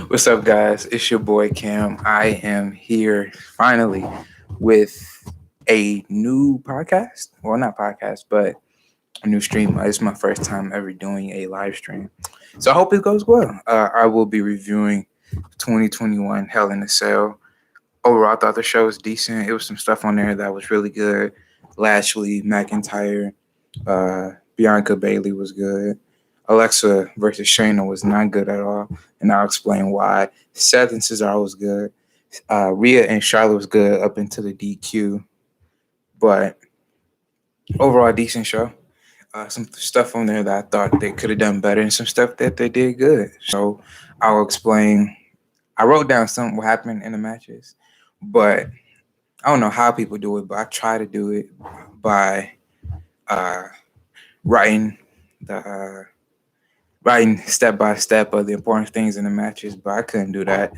What's up, guys? It's your boy Cam. I am here finally with a new podcast. Well, not podcast, but a new stream. It's my first time ever doing a live stream. So I hope it goes well. I will be reviewing 2021 Hell in a Cell. Overall, I thought the show was decent. It was some stuff on there that was really good. Lashley, McIntyre, Bianca Bailey was good. Alexa versus Shayna was not good at all, and I'll explain why. Seth and Cesaro was good. Rhea and Charlotte was good up into the DQ, but overall decent show. Some stuff on there that I thought they could have done better, and some stuff that they did good. So I'll explain. I wrote down some what happened in the matches, but I don't know how people do it. But I try to do it by uh, writing the writing step by step of the important things in the matches, but I couldn't do that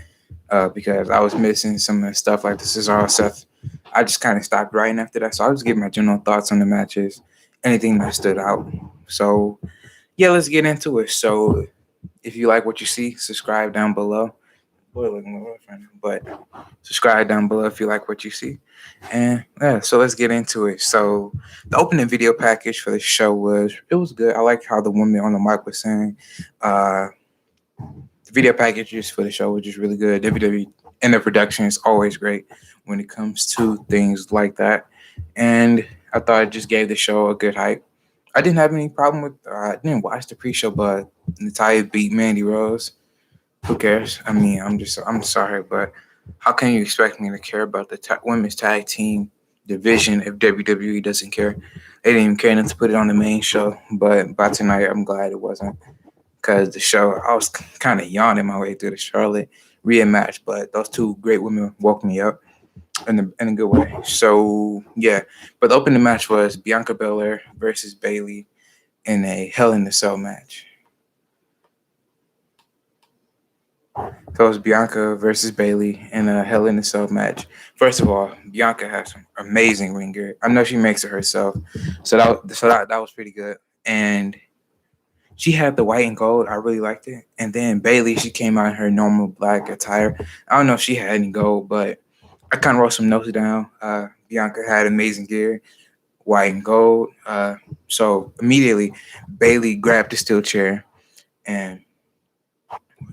because I was missing some of the stuff like the Cesaro Seth. I just kind of stopped writing after that, so I'll just give my general thoughts on the matches, anything that stood out. So yeah, let's get into it. So if you like what you see, subscribe down below. Boy, looking rough right now, but subscribe down below if you like what you see. And yeah, so let's get into it. So the opening video package for the show was good. I like how the woman on the mic was saying uh the video packages for the show was just really good. WWE and the production is always great when it comes to things like that. And I thought it just gave the show a good hype. I didn't have any problem with I didn't watch the pre-show, but Natalia beat Mandy Rose. Who cares? I mean, I'm sorry, but how can you expect me to care about the women's tag team division if WWE doesn't care? They didn't even care enough to put it on the main show. But by tonight, I'm glad it wasn't because the show I was kind of yawning my way through the Charlotte Rhea match, but those two great women woke me up in a good way. So yeah, but the opening match was Bianca Belair versus Bailey in a Hell in a Cell match. So it was Bianca versus Bailey in a Hell in a Cell match. First of all, Bianca has some amazing ring gear. I know she makes it herself, so that was pretty good. And she had the white and gold. I really liked it. And then Bailey, she came out in her normal black attire. I don't know if she had any gold, but I kind of wrote some notes down. Bianca had amazing gear, white and gold. So immediately, Bailey grabbed the steel chair and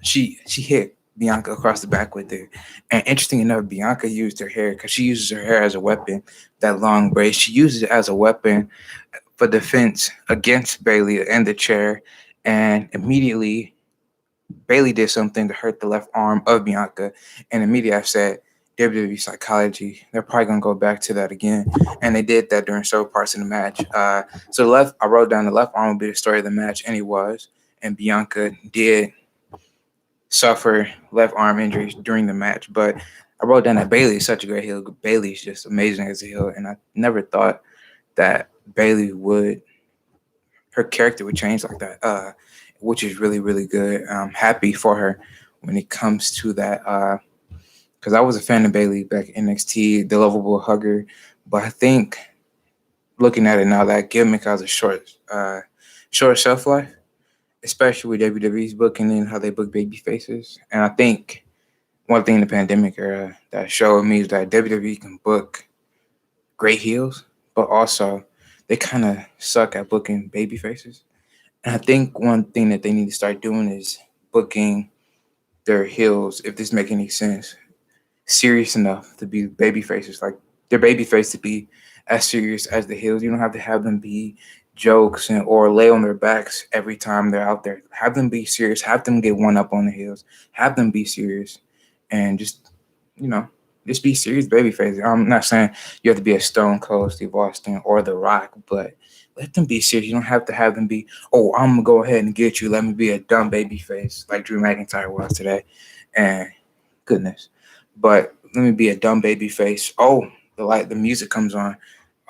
she hit Bianca across the back with it. And interesting enough, Bianca used her hair because she uses her hair as a weapon. That long braid, she uses it as a weapon for defense against Bailey and the chair. And immediately, Bailey did something to hurt the left arm of Bianca. And immediately, I said, WWE psychology. They're probably gonna go back to that again, and they did that during several parts of the match. So the left, I wrote down the left arm will be the story of the match, and it was. And Bianca did suffer left arm injuries during the match. But I wrote down that Bailey is such a great heel. Bailey's just amazing as a heel, and I never thought that Bailey would her character would change like that. Which is really really good. I'm happy for her when it comes to that. Because I was a fan of Bailey back in NXT, the lovable hugger, but I think looking at it now, that gimmick has a short shelf life, especially with WWE's booking and how they book baby faces. And I think one thing in the pandemic era that showed me is that WWE can book great heels, but also they kind of suck at booking baby faces. And I think one thing that they need to start doing is booking their heels, if this make any sense, serious enough to be baby faces. Like their baby face to be as serious as the heels. You don't have to have them be jokes or lay on their backs every time they're out there. Have them be serious. Have them get one up on the heels. Have them be serious, and you know just be serious baby face. I'm not saying you have to be a Stone Cold Steve Austin or The Rock, but let them be serious. You don't have them be, oh, I'm gonna go ahead and get you. Let me be a dumb baby face like Drew McIntyre was today. And goodness. But let me be a dumb baby face. Oh, the music comes on.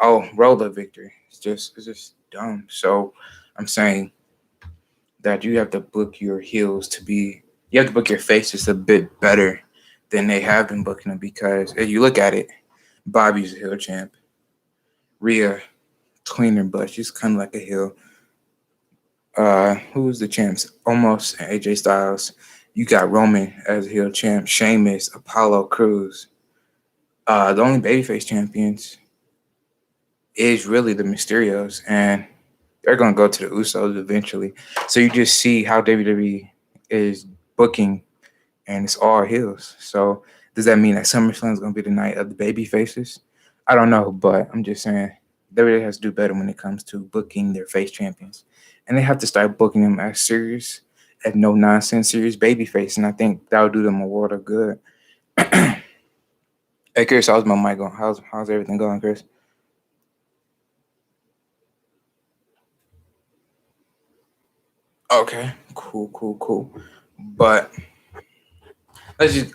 Oh, roller victory. It's just dumb. So I'm saying that you have to book your heels to be you have to book your faces a bit better than they have been booking them because if you look at it, Bobby's a heel champ. Rhea cleaner but she's kinda like a heel. Who's the champs? Almost AJ Styles You got Roman as a heel champ, Sheamus, Apollo Cruz. The only babyface champions is really the Mysterios, and they're gonna go to the Usos eventually. So you just see how WWE is booking, and it's all heels. So does that mean that SummerSlam is gonna be the night of the baby faces? I don't know, but I'm just saying WWE has to do better when it comes to booking their face champions, and they have to start booking them as serious, as no nonsense serious baby face, and I think that would do them a world of good. Hey Chris, how's my mic going? How's everything going, Chris? Okay, cool. But let's just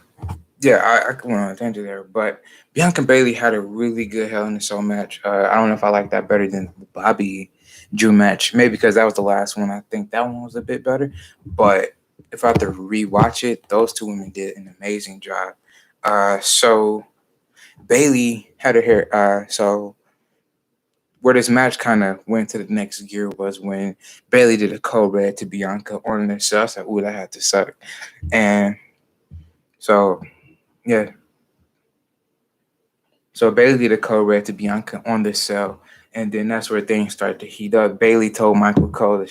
yeah, I went on a tangent there, but Bianca Bailey had a really good Hell in a Cell match. I don't know if I like that better than the Bobby Drew match, maybe because that was the last one. I think that one was a bit better, but if I have to rewatch it, those two women did an amazing job. So Bailey had her hair. So where this match kind of went to the next gear was when Bailey did a cold red to Bianca on the cell. I said, "Ooh, that had to suck." And so yeah, so Bailey did a code red to Bianca on the cell, and then that's where things started to heat up. Bailey told Michael Cole,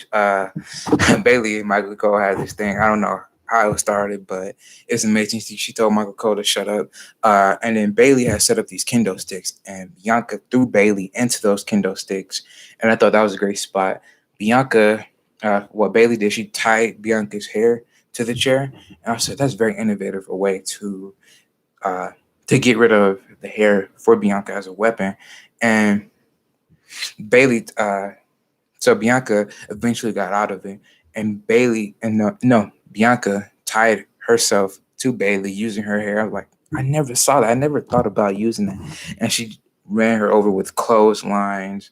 Bailey and Michael Cole had this thing. I don't know how it started, but it's amazing. She told Michael Cole to shut up, and then Bailey had set up these kendo sticks, and Bianca threw Bailey into those kendo sticks, and I thought that was a great spot. Bianca, what Bailey did, she tied Bianca's hair to the chair, and I said that's very innovative a way uh, to get rid of the hair for Bianca as a weapon. And Bailey, so Bianca eventually got out of it. And Bailey, and no, Bianca tied herself to Bailey using her hair. I was like, I never saw that. I never thought about using that. And she ran her over with clotheslines.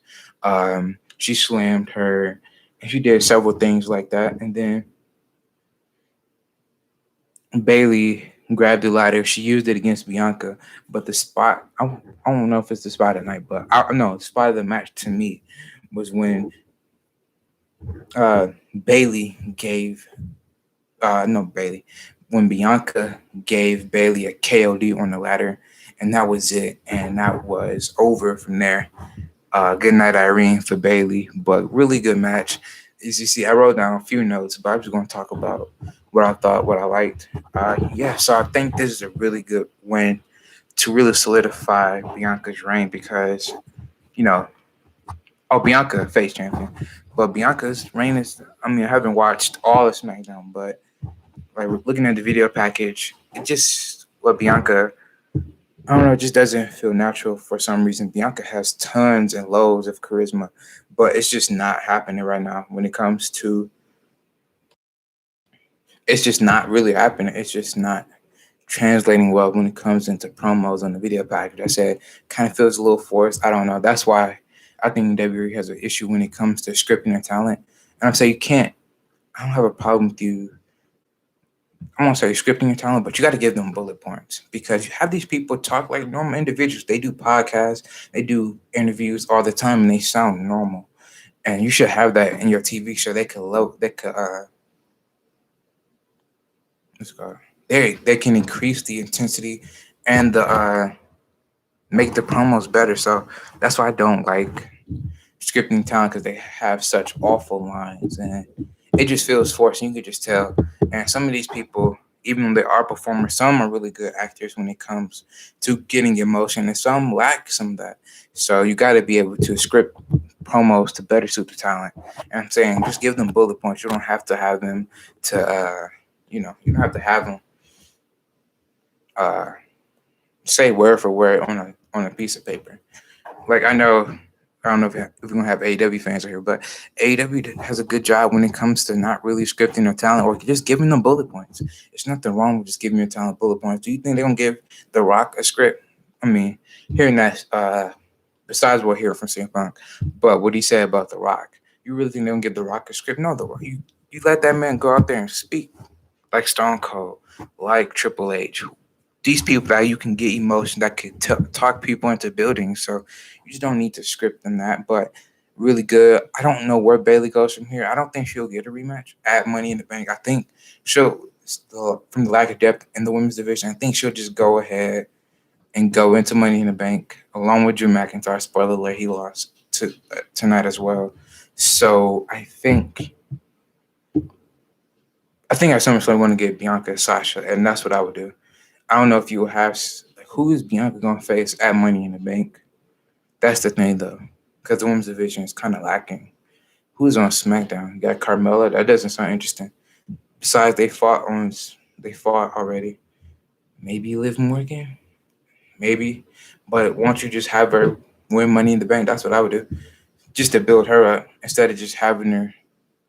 She slammed her, and she did several things like that. And then Bailey grabbed the lighter. She used it against Bianca, but the spot I don't know if it's the spot at night, but I no the spot of the match to me was when Bailey gave no Bailey when Bianca gave Bailey a KOD on the ladder, and that was it, and that was over from there. Good night, Irene, for Bailey, but really good match. As you see, I wrote down a few notes, but I'm just going to talk about what I thought, what I liked. Yeah, so I think this is a really good win to really solidify Bianca's reign because, you know, Bianca face champion, but Bianca's reign is. I mean, I haven't watched all of SmackDown, but like looking at the video package, it just what Bianca I don't know, it just doesn't feel natural for some reason. Bianca has tons and loads of charisma, but it's just not happening right now when it comes to it's just not really happening. It's just not translating well when it comes into promos on the video package. I said kind of feels a little forced. I don't know. That's why I think WWE has an issue when it comes to scripting and talent. And I'm saying you can't I don't have a problem with you I won't say scripting your talent, but you got to give them bullet points because you have these people talk like normal individuals. They do podcasts, they do interviews all the time, and they sound normal. And you should have that in your TV show. Let's go. They can increase the intensity and the make the promos better. So that's why I don't like scripting talent because they have such awful lines and it just feels forced. And you can just tell. And some of these people, even though they are performers, some are really good actors when it comes to getting emotion, and some lack some of that. So you got to be able to script promos to better suit the talent. And I'm saying just give them bullet points. You don't have to have them you don't have to have them uh, say word for word on a piece of paper. Like I don't know if we're gonna have AEW fans here, but AEW has a good job when it comes to not really scripting their talent or just giving them bullet points. It's nothing wrong with just giving your talent bullet points. Do you think they're gonna give The Rock a script? I mean, hearing that besides what I hear from CM Punk, but what he said about The Rock, you really think they're gonna give The Rock a script? No, The Rock, you let that man go out there and speak like Stone Cold, like Triple H, these people that you can get emotion that could talk people into buildings. So you just don't need to script them that. But really good. I don't know where Bailey goes from here. I don't think she'll get a rematch at Money in the Bank. I think she'll from the lack of depth in the women's division. I think she'll just go ahead and go into Money in the Bank along with Drew McIntyre. Spoiler alert: he lost tonight as well. So I think at SummerSlam I want to get Bianca Sasha, and that's what I would do. I don't know if you will have like, who is Bianca gonna face at Money in the Bank. That's the thing though, because the women's division is kind of lacking. Who's on SmackDown? You got Carmella. That doesn't sound interesting. Besides, they fought already. Maybe Liv Morgan, maybe. But won't you just have her win Money in the Bank? That's what I would do, just to build her up instead of just having her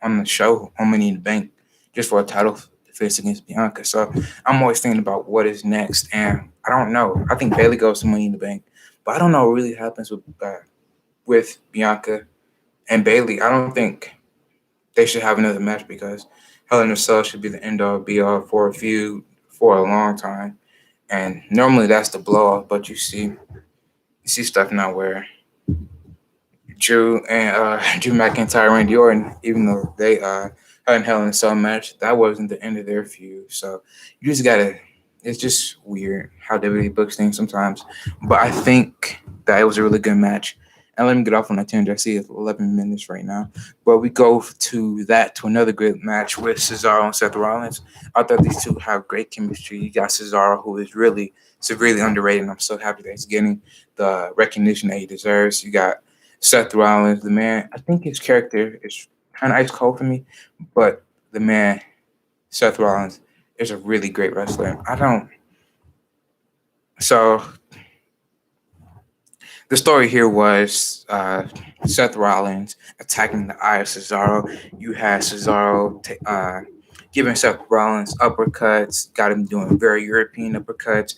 on the show on Money in the Bank just for a title defense against Bianca. So I'm always thinking about what is next, and I don't know. I think Bailey goes to Money in the Bank, but I don't know what really happens with Bianca and Bailey. I don't think they should have another match because Hell in a Cell should be the end all be all for a feud for a long time. And normally that's the blow off, but you see stuff now where Drew McIntyre and Randy Orton, even though they had a Hell in a Cell match, that wasn't the end of their feud. So you just gotta. It's just weird how WWE books things sometimes. But I think that it was a really good match. And let me get off on a tangent. I see it's 11 minutes right now. But we go to another great match with Cesaro and Seth Rollins. I thought these two have great chemistry. You got Cesaro, who is really severely underrated, and I'm so happy that he's getting the recognition that he deserves. You got Seth Rollins, the man. I think his character is kind of ice cold for me, but the man, Seth Rollins, is a really great wrestler. I don't. So the story here was Seth Rollins attacking the Eye of Cesaro. You had Cesaro giving Seth Rollins uppercuts, got him doing very European uppercuts.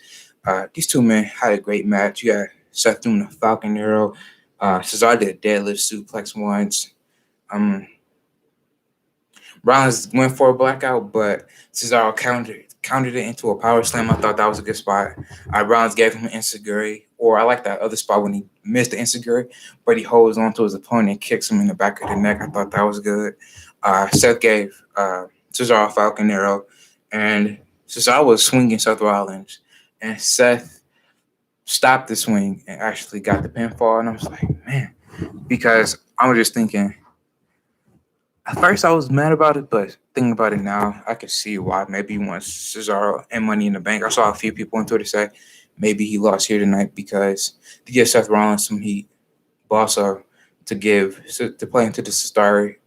These two men had a great match. You had Seth doing a Falcon Arrow. Cesaro did a deadlift suplex once. Rollins went for a blackout, but Cesaro countered it into a power slam. I thought that was a good spot. Rollins gave him an enziguri, or I like that other spot when he missed the enziguri, but he holds on to his opponent and kicks him in the back of the neck. I thought that was good. Seth gave Cesaro a Falcon Arrow, and Cesaro was swinging Seth Rollins, and Seth stopped the swing and actually got the pinfall. And I was like, man, because I was just thinking, at first, I was mad about it, but thinking about it now, I can see why. Maybe he wants Cesaro and Money in the Bank. I saw a few people on Twitter say maybe he lost here tonight because to give Seth Rollins some heat, but also to play into the story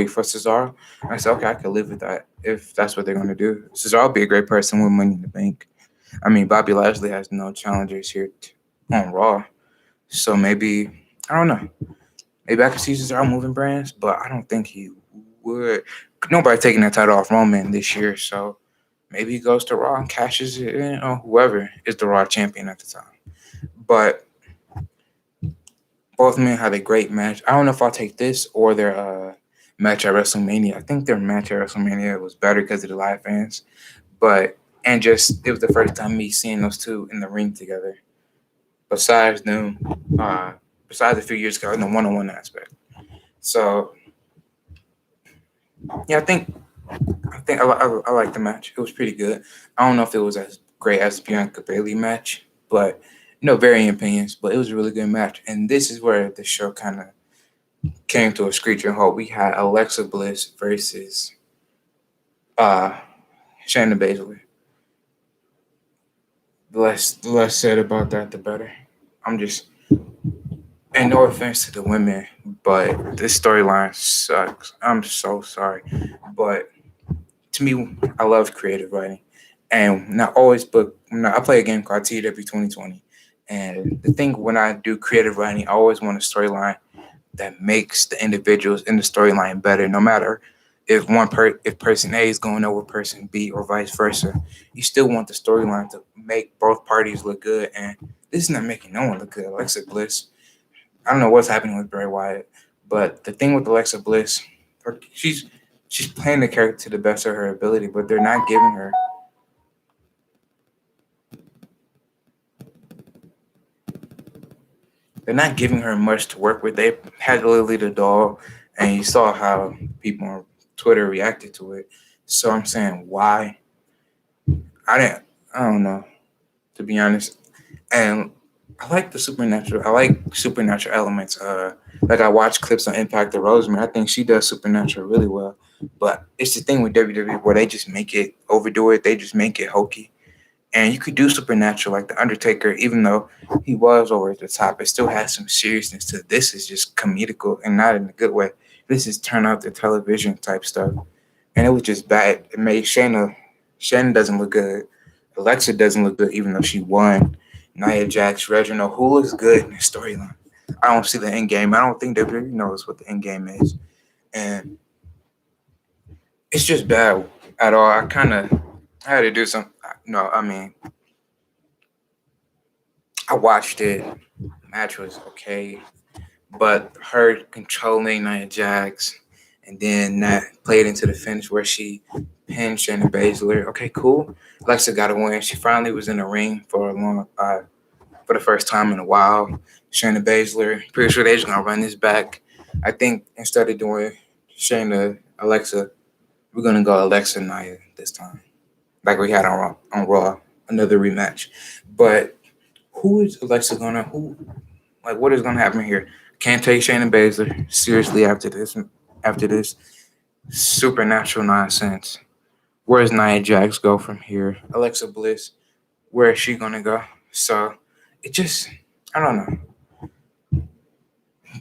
for Cesaro. I said, okay, I can live with that if that's what they're going to do. Cesaro would be a great person with Money in the Bank. I mean, Bobby Lashley has no challengers here on Raw, so maybe I don't know. Maybe I could see Cesaro moving brands, but I don't think he would. Nobody taking that title off Roman this year, so maybe he goes to Raw and cashes it in on whoever is the Raw champion at the time. But both men had a great match. I don't know if I'll take this or their match at WrestleMania. I think their match at WrestleMania was better because of the live fans, but and just it was the first time me seeing those two in the ring together. Besides them, besides a few years ago in the one-on-one aspect. So yeah, I like the match. It was pretty good. I don't know if it was as great as the Bianca Bailey match, but varying opinions. But it was a really good match, and this is where the show kind of came to a screeching halt. We had Alexa Bliss versus uh Shayna Baszler. The less said about that, the better. I'm just And no offense to the women, but this storyline sucks. I'm so sorry. But to me, I love creative writing. And not always, but I play a game called TW 2020. And the thing when I do creative writing, I always want a storyline that makes the individuals in the storyline better, no matter if person A is going over person B or vice versa. You still want the storyline to make both parties look good. And this is not making no one look good. Alexa Bliss, I don't know what's happening with Bray Wyatt, but the thing with Alexa Bliss, she's playing the character to the best of her ability, but they're not giving her much to work with. They had Lily the doll, and you saw how people on Twitter reacted to it. So I'm saying, why? I didn't. I don't know, to be honest. And I like the supernatural. I like supernatural elements. Like I watch clips on Impact the Roseman. I think she does supernatural really well. But it's the thing with WWE where they just make it overdo it. They just make it hokey. And you could do supernatural like the Undertaker, even though he was over at the top. It still has some seriousness to it. This is just comedical and not in a good way. This is turn out the television type stuff, and it was just bad. It made Shayna. Shayna doesn't look good. Alexa doesn't look good, even though she won. Nia Jax, Reginald, who looks good in the storyline. I don't see the end game. I don't think WWE knows what the end game is, and it's just bad at all. I kind of had to do some. No, I mean, I watched it. Match was okay, but her controlling Nia Jax, and then that played into the finish where she pinned Shayna Baszler. Okay, cool. Alexa got a win. She finally was in the ring for a long, for the first time in a while. Shayna Baszler. Pretty sure they're just gonna run this back. I think instead of doing Shayna Alexa, we're gonna go Alexa Nia this time, like we had on Raw, another rematch. But who is Alexa gonna who like what is gonna happen here? Can't take Shayna Baszler seriously after this supernatural nonsense. Where does Nia Jax go from here? Alexa Bliss, where is she gonna go? So it just I don't know.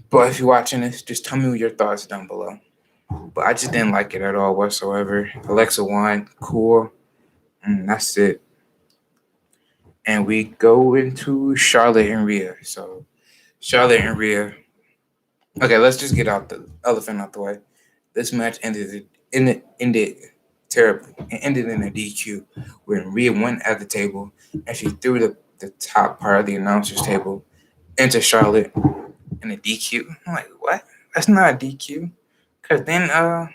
But if you're watching this, just tell me your thoughts down below. But I just didn't like it at all whatsoever. Alexa won, cool. That's it. And we go into Charlotte and Rhea. So Charlotte and Rhea. Okay, let's just get out the elephant out the way. This match ended terribly. It ended in a DQ when Rhea went at the table and she threw the top part of the announcer's table into Charlotte in a DQ. I'm like, what? That's not a DQ. Cause then I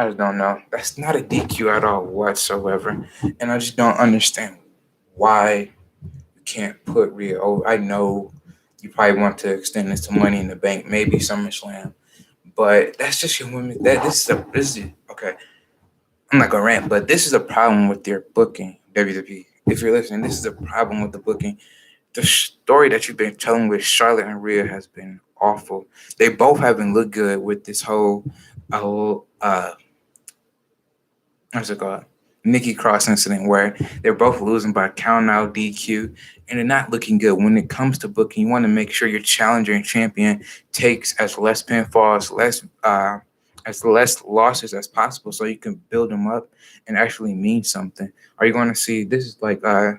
just don't know. That's not a DQ at all whatsoever. And I just don't understand why you can't put Rhea over. I know you probably want to extend this to Money in the Bank, maybe SummerSlam. But that's just your women. That this is okay. I'm not gonna rant, but this is a problem with your booking, WWE. If you're listening, this is a problem with the booking. The story that you've been telling with Charlotte and Rhea has been awful. They both haven't looked good with this whole what's it called? Nikki Cross incident where they're both losing by count out DQ and they're not looking good. When it comes to booking, you want to make sure your challenger and champion takes as less pinfalls, as less losses as possible so you can build them up and actually mean something. Are you going to see this is like I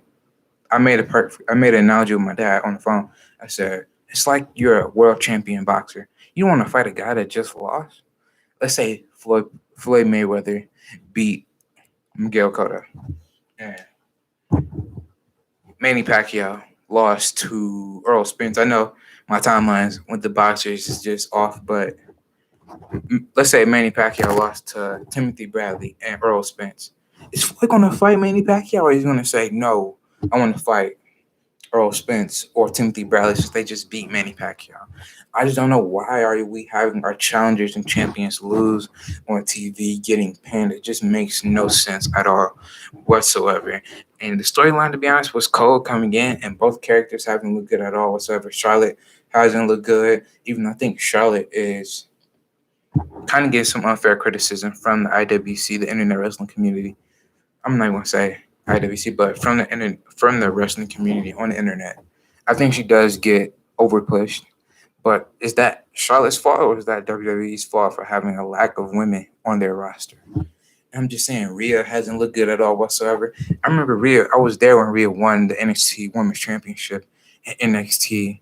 made an analogy with my dad on the phone. I said, it's like you're a world champion boxer. You don't want to fight a guy that just lost. Let's say Floyd Mayweather beat Miguel Cotto. And Manny Pacquiao lost to Earl Spence. I know my timelines with the boxers is just off, but let's say Manny Pacquiao lost to Timothy Bradley and Earl Spence. Is Floyd going to fight Manny Pacquiao, or is he going to say, no, I want to fight Earl Spence or Timothy Bradley since they just beat Manny Pacquiao? I just don't know why are we having our challengers and champions lose on TV, getting pinned. It just makes no sense at all whatsoever. And the storyline, to be honest, was cold coming in, and both characters haven't looked good at all whatsoever. Charlotte hasn't looked good, even though I think Charlotte is kind of getting some unfair criticism from the IWC, the Internet Wrestling Community. I'm not going to say IWC, but from the wrestling community on the internet. I think she does get overpushed. But is that Charlotte's fault or is that WWE's fault for having a lack of women on their roster? I'm just saying, Rhea hasn't looked good at all whatsoever. I remember Rhea. I was there when Rhea won the NXT Women's Championship in NXT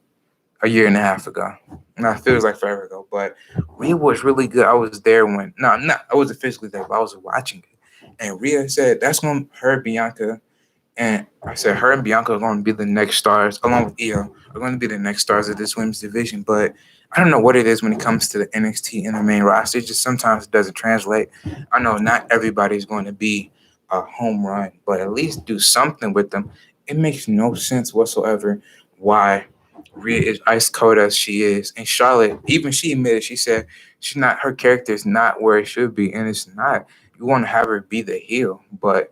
a year and a half ago. Now it feels like forever ago, but Rhea was really good. I was there when I wasn't physically there, but I was watching it. And Rhea said that's when her Bianca and I said her and Bianca are going to be the next stars, along with Io, are going to be the next stars of this women's division. But I don't know what it is when it comes to the NXT and the main roster. It just sometimes doesn't translate. I know not everybody's going to be a home run, but at least do something with them. It makes no sense whatsoever why Rhea is ice cold as she is. And Charlotte, even she admitted, she said her character is not where it should be, and it's not. You want to have her be the heel, but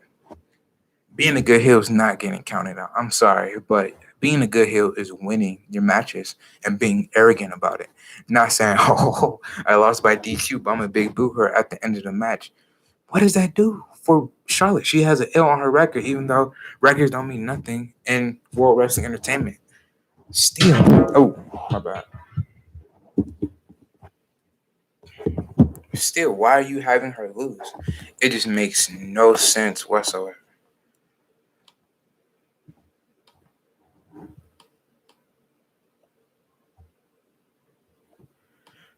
being a good heel is not getting counted out. I'm sorry, but being a good heel is winning your matches and being arrogant about it. Not saying, oh, I lost by DQ, but I'm a big boo her at the end of the match. What does that do for Charlotte? She has an L on her record, even though records don't mean nothing in World Wrestling Entertainment. Still, oh, my bad. Still, why are you having her lose? It just makes no sense whatsoever.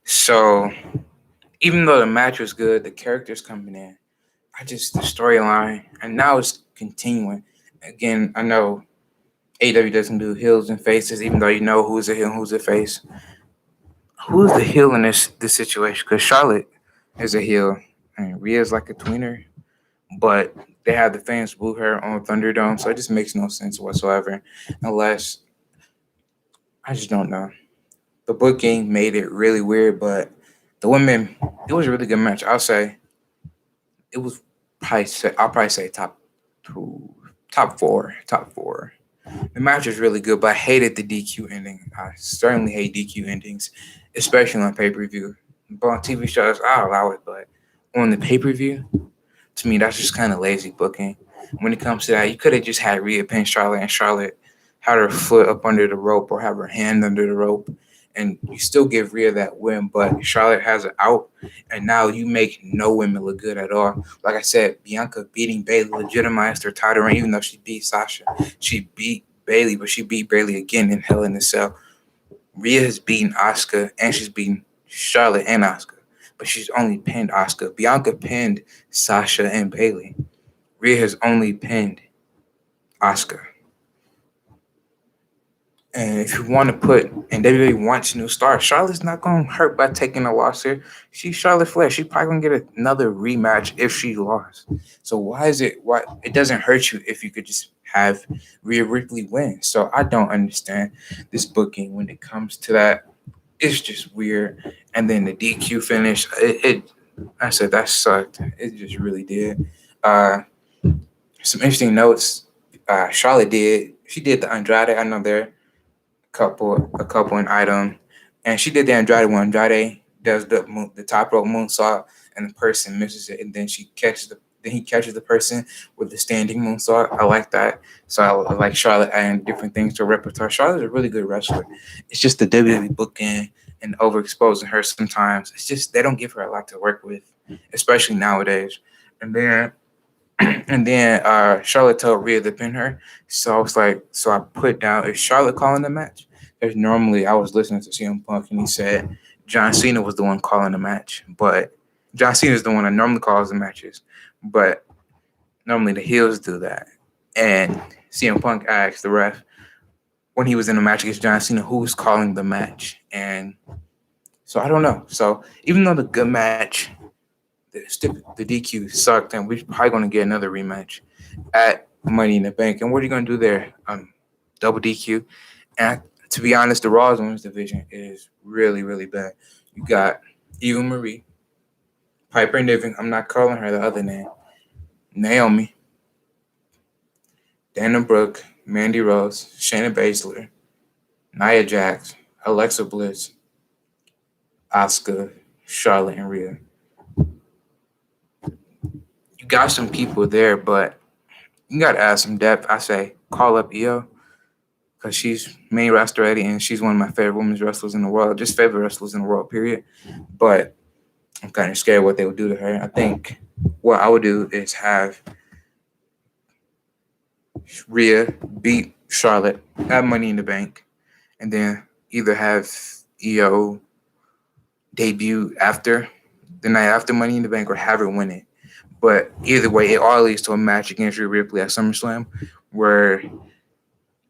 So, even though the match was good, the characters coming in, the storyline, and now it's continuing. Again, I know AW doesn't do heels and faces, even though you know who's a heel and who's a face. Who's the heel in this situation? Because Charlotte is a heel, and Rhea's like a tweener, but they have the fans boo her on Thunderdome, so it just makes no sense whatsoever. Unless I just don't know. The booking made it really weird, but the women, it was a really good match. I'll say it was I'll probably say top two, top four. The match was really good, but I hated the DQ ending. I certainly hate DQ endings, especially on pay per view. But on TV shows, I'll allow it, but on the pay per view, to me, that's just kind of lazy booking. When it comes to that, you could have just had Rhea pin Charlotte and Charlotte had her foot up under the rope or have her hand under the rope, and you still give Rhea that win, but Charlotte has it out, and now you make no women look good at all. Like I said, Bianca beating Bayley legitimized her title reign, even though she beat Sasha. She beat Bayley, but she beat Bayley again in Hell in a Cell. Rhea has beaten Asuka, and she's beaten Charlotte and Asuka, but she's only pinned Asuka. Bianca pinned Sasha and Bayley. Rhea has only pinned Asuka. And if you want to put, and WWE wants new stars, Charlotte's not going to hurt by taking a loss here. She's Charlotte Flair. She's probably going to get another rematch if she lost. So why it doesn't hurt you if you could just have Rhea Ripley win. So I don't understand this booking when it comes to that. It's just weird. And then the DQ finish, I said that sucked. It just really did. Some interesting notes. Charlotte did. She did the Andrade. I know they're a couple in item, and she did the Andrade one. Andrade does the top rope moonsault, and the person misses it, and then he catches the person with the standing moonsault. I like that. So I like Charlotte adding different things to her repertoire. Charlotte's a really good wrestler. It's just the WWE booking and overexposing her sometimes. It's just they don't give her a lot to work with, especially nowadays. And then Charlotte told Rhea to pin her. So I was like, so I put down, is Charlotte calling the match? Because normally I was listening to CM Punk and he said John Cena was the one calling the match. But John Cena is the one that normally calls the matches. But normally the heels do that. And CM Punk asked the ref when he was in a match against John Cena, who's calling the match? And so I don't know. So even though the good match, the DQ sucked, and we're probably going to get another rematch at Money in the Bank. And what are you going to do there? Double DQ. And to be honest, the Raw Women's division is really, really bad. You got Eva Marie, Piper Niven. I'm not calling her the other name. Naomi, Dana Brooke, Mandy Rose, Shayna Baszler, Nia Jax, Alexa Bliss, Asuka, Charlotte, and Rhea. You got some people there, but you got to add some depth. I say call up Io because she's main roster ready and she's one of my favorite women's wrestlers in the world, just favorite wrestlers in the world, period. But I'm kind of scared what they would do to her. I think what I would do is have Rhea beat Charlotte, have Money in the Bank, and then either have Io debut after the night after Money in the Bank or have her win it. But either way, it all leads to a match against Rhea Ripley at SummerSlam where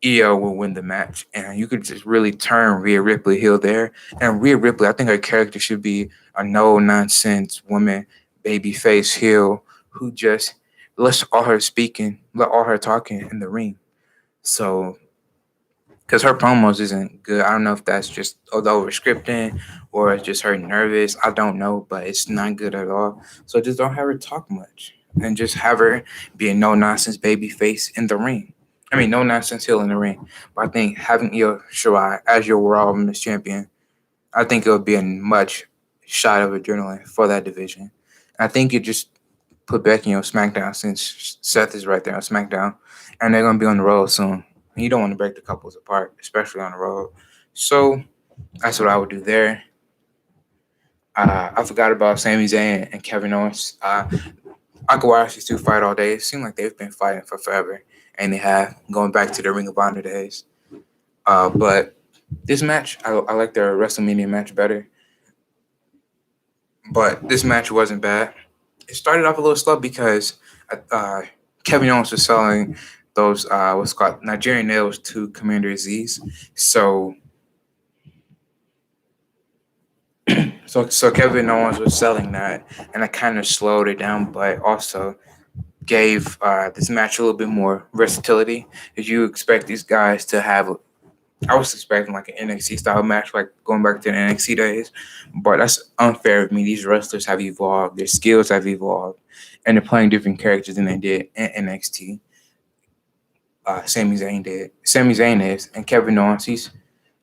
Io will win the match. And you could just really turn Rhea Ripley heel there. And Rhea Ripley, I think her character should be a no-nonsense woman, babyface heel who just lets all her speaking, let all her talking in the ring. So because her promos isn't good. I don't know if that's just over scripting or it's just her nervous. I don't know, but it's not good at all. So just don't have her talk much and just have her be a no nonsense baby face in the ring. I mean, no nonsense heel in the ring. But I think having Io Shirai as your Raw Women's Champion, I think it would be a much shot of adrenaline for that division. I think you just put Becky on SmackDown since Seth is right there on SmackDown, and they're gonna be on the road soon. And you don't want to break the couples apart, especially on the road. So that's what I would do there. I forgot about Sami Zayn and Kevin Owens. I could watch these two fight all day. It seems like they've been fighting for forever, and they have going back to the Ring of Honor days. But this match, I like their WrestleMania match better. But this match wasn't bad. It started off a little slow because uh, Kevin Owens was selling those what's called Nigerian nails to Commander Aziz. So so Kevin Owens was selling that, and I kind of slowed it down, but also gave this match a little bit more versatility. If you expect these guys to have, I was expecting like an NXT style match, like going back to the NXT days, but that's unfair of me. These wrestlers have evolved, their skills have evolved, and they're playing different characters than they did in NXT. Sami Zayn did. Sami Zayn is, and Kevin Owens, he's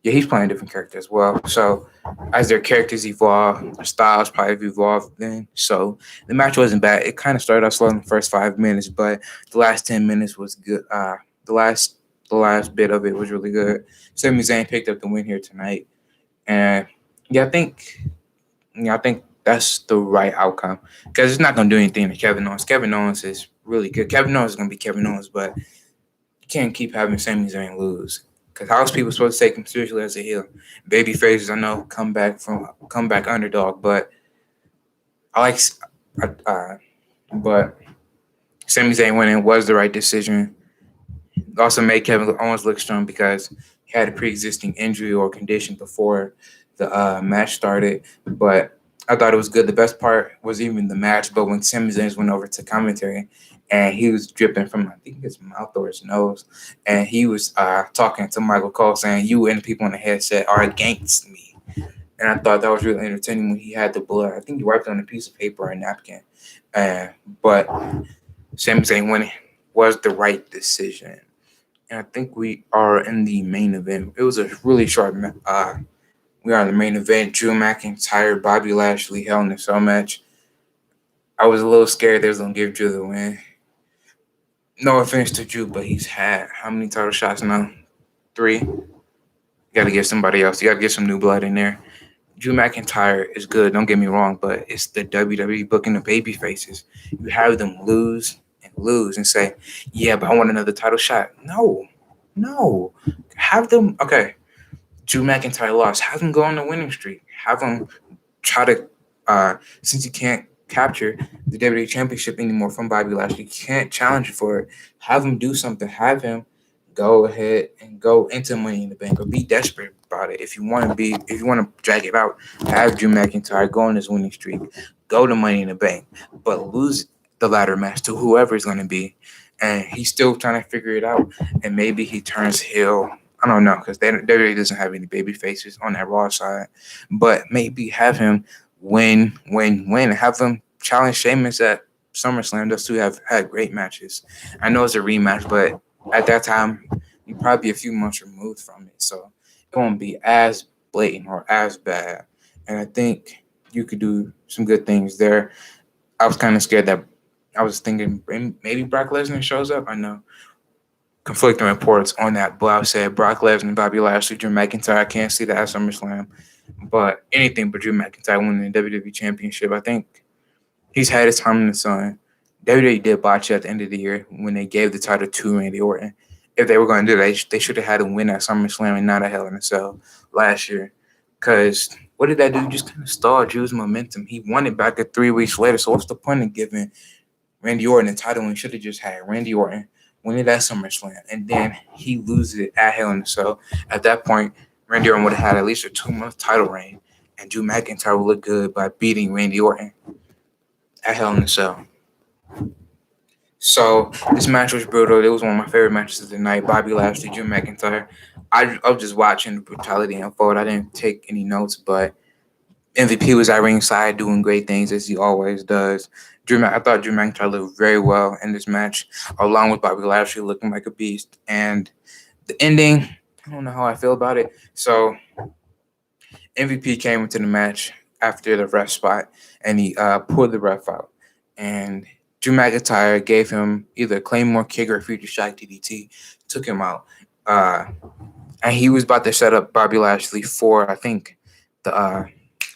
playing different characters as well. So as their characters evolve, their styles probably evolved then. So the match wasn't bad. It kind of started off slow in the first 5 minutes, but the last 10 minutes was good. The last the last bit of it was really good. Sami Zayn picked up the win here tonight, and yeah, I think that's the right outcome because it's not gonna do anything to Kevin Owens. Kevin Owens is really good. Kevin Owens is gonna be Kevin Owens, but you can't keep having Sami Zayn lose. Because how's people supposed to take him seriously as a heel? Baby faces, I know, come back underdog, but I like, but Sami Zayn winning was the right decision. It also made Kevin Owens look strong because he had a pre-existing injury or condition before the match started. But I thought it was good. The best part was even the match, but when Sami Zayn went over to commentary and he was dripping from I think his mouth or his nose, and he was talking to Michael Cole saying, "You and the people on the headset are against me." And I thought that was really entertaining when he had the blood. I think he wiped it on a piece of paper or a napkin. But Sami Zayn winning was the right decision. And I think we are in the main event. It was a really short. We are in the main event. Drew McIntyre, Bobby Lashley, Hell in a Cell match. I was a little scared they was gonna give Drew the win. No offense to Drew, but he's had how many title shots now? 3. You got to get somebody else. You got to get some new blood in there. Drew McIntyre is good. Don't get me wrong, but it's the WWE booking the baby faces. You have them lose and say, "Yeah, but I want another title shot." No, have them. Okay, Drew McIntyre lost. Have him go on the winning streak. Have him try to. Since you can't capture the WWE Championship anymore from Bobby Lashley, you can't challenge for it. Have him do something. Have him go ahead and go into Money in the Bank or be desperate about it. If you want to drag it out, have Drew McIntyre go on his winning streak, go to Money in the Bank, but lose the ladder match to whoever it's going to be. And he's still trying to figure it out. And maybe he turns heel. I don't know because WWE doesn't have any baby faces on that Raw side. But maybe have him win. Have him challenge Sheamus at SummerSlam. Those two have had great matches. I know it's a rematch, but at that time, you're probably a few months removed from it. So it won't be as blatant or as bad. And I think you could do some good things there. I was kind of scared that I was thinking maybe Brock Lesnar shows up. I know conflicting reports on that, but I said Brock Lesnar, Bobby Lashley, Drew McIntyre. I can't see that at SummerSlam. But anything but Drew McIntyre winning the WWE Championship, I think he's had his time in the sun. WWE did botch at the end of the year when they gave the title to Randy Orton. If they were going to do that, they should have had him win at SummerSlam and not a Hell in a Cell last year. Because what did that do? Just kind of stalled Drew's momentum. He won it back 3 weeks later. So what's the point of giving Randy Orton the title when he should have just had Randy Orton win it at SummerSlam and then he loses it at Hell in a Cell? At that point, Randy Orton would have had at least a 2-month title reign, and Drew McIntyre would look good by beating Randy Orton at Hell in a Cell. So this match was brutal. It was one of my favorite matches of the night. Bobby Lashley, Drew McIntyre. I was just watching the brutality unfold. I didn't take any notes, but MVP was at ringside doing great things as he always does. I thought Drew McIntyre looked very well in this match, along with Bobby Lashley looking like a beast. And the ending, I don't know how I feel about it. So MVP came into the match after the ref spot, and he pulled the ref out. And Drew McIntyre gave him either a Claymore kick or a future shock DDT, took him out. Uh, and he was about to set up Bobby Lashley for, I think, the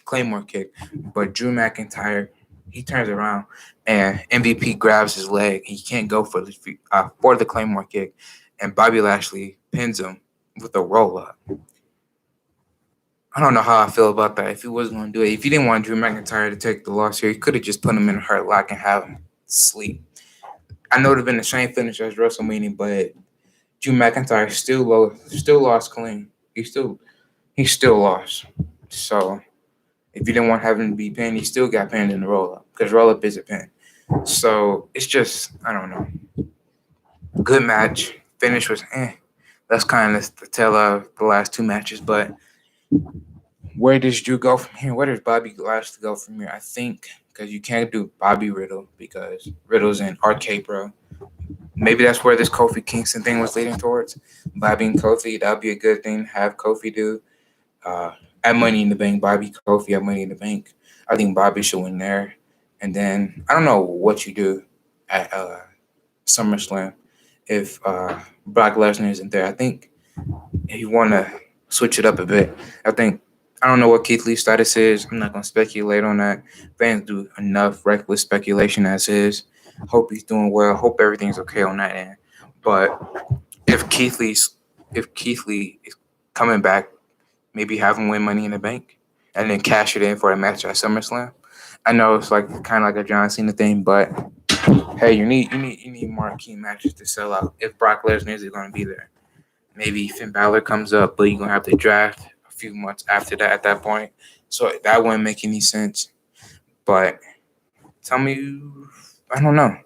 Claymore kick. But Drew McIntyre, he turns around and MVP grabs his leg. He can't go for the Claymore kick. And Bobby Lashley pins him with a roll up. I don't know how I feel about that. If he wasn't going to do it, if he didn't want Drew McIntyre to take the loss here, he could have just put him in a hurt lock and have him sleep. I know it would have been the same finish as WrestleMania, but Drew McIntyre still lost clean. He still lost. So if you didn't want having to be pinned, he still got pinned in the roll up because roll up is a pin. So it's just, I don't know. Good match. Finish was That's kind of the tale of the last two matches, but where does Drew go from here? Where does Bobby Lashley go from here? I think because you can't do Bobby Riddle because Riddle's in Arcade Bro. Maybe that's where this Kofi Kingston thing was leading towards. Bobby and Kofi, that would be a good thing to have Kofi do. At Money in the Bank, Bobby Kofi at Money in the Bank. I think Bobby should win there. And then I don't know what you do at SummerSlam if Brock Lesnar isn't there. I think if you want to switch it up a bit, I don't know what Keith Lee's status is. I'm not going to speculate on that. Fans do enough reckless speculation as is. Hope he's doing well. Hope everything's okay on that end. But if Keith Lee is coming back, maybe have him win Money in the Bank and then cash it in for a match at SummerSlam. I know it's like kind of like a John Cena thing, but hey, you need marquee matches to sell out. If Brock Lesnar isn't going to be there, maybe Finn Balor comes up, but you're gonna have to draft a few months after that. At that point, so that wouldn't make any sense. But tell me, I don't know.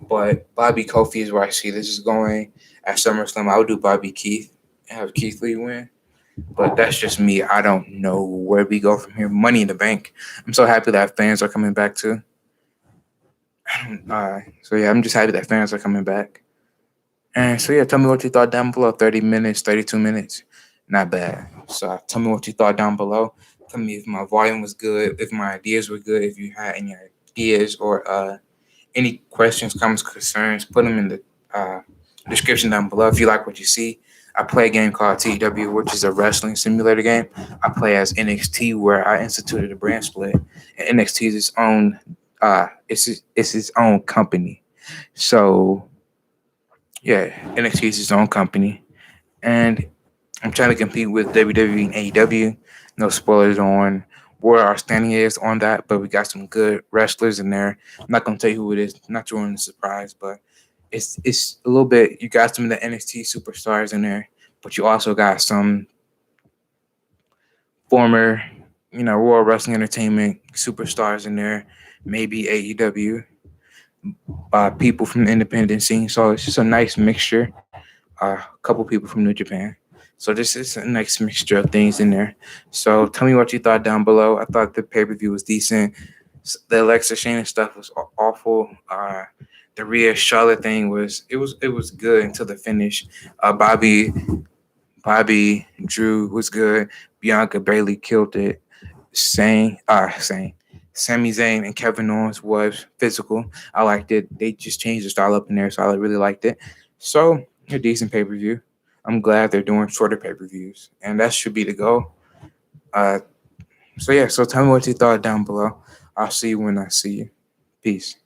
But Bobby Kofi is where I see this is going at SummerSlam. I would do Bobby Keith and have Keith Lee win. But that's just me. I don't know where we go from here. Money in the Bank. I'm so happy that fans are coming back too. So yeah, I'm just happy that fans are coming back. And so yeah, tell me what you thought down below. 30 minutes, 32 minutes. Not bad. So tell me what you thought down below. Tell me if my volume was good, if my ideas were good, if you had any ideas or any questions, comments, concerns, put them in the description down below. If you like what you see, I play a game called TW, which is a wrestling simulator game. I play as NXT, where I instituted a brand split. And NXT is its own, it's its own company. So yeah, NXT is its own company, and I'm trying to compete with WWE and AEW. No spoilers on where our standing is on that, but we got some good wrestlers in there. I'm not gonna tell you who it is, not to ruin the surprise, but it's a little bit. You got some of the NXT superstars in there, but you also got some former, Royal Wrestling Entertainment superstars in there. Maybe AEW, people from the independent scene. So it's just a nice mixture. A couple people from New Japan. So this is a nice mixture of things in there. So tell me what you thought down below. I thought the pay-per-view was decent. The Alexa Shayna stuff was awful. The Rhea Charlotte thing was good until the finish. Bobby Drew was good. Bianca Bailey killed it. Sami Zayn and Kevin Owens was physical. I liked it. They just changed the style up in there, so I really liked it. So a decent pay-per-view. I'm glad they're doing shorter pay-per-views, and that should be the goal. So tell me what you thought down below. I'll see you when I see you. Peace.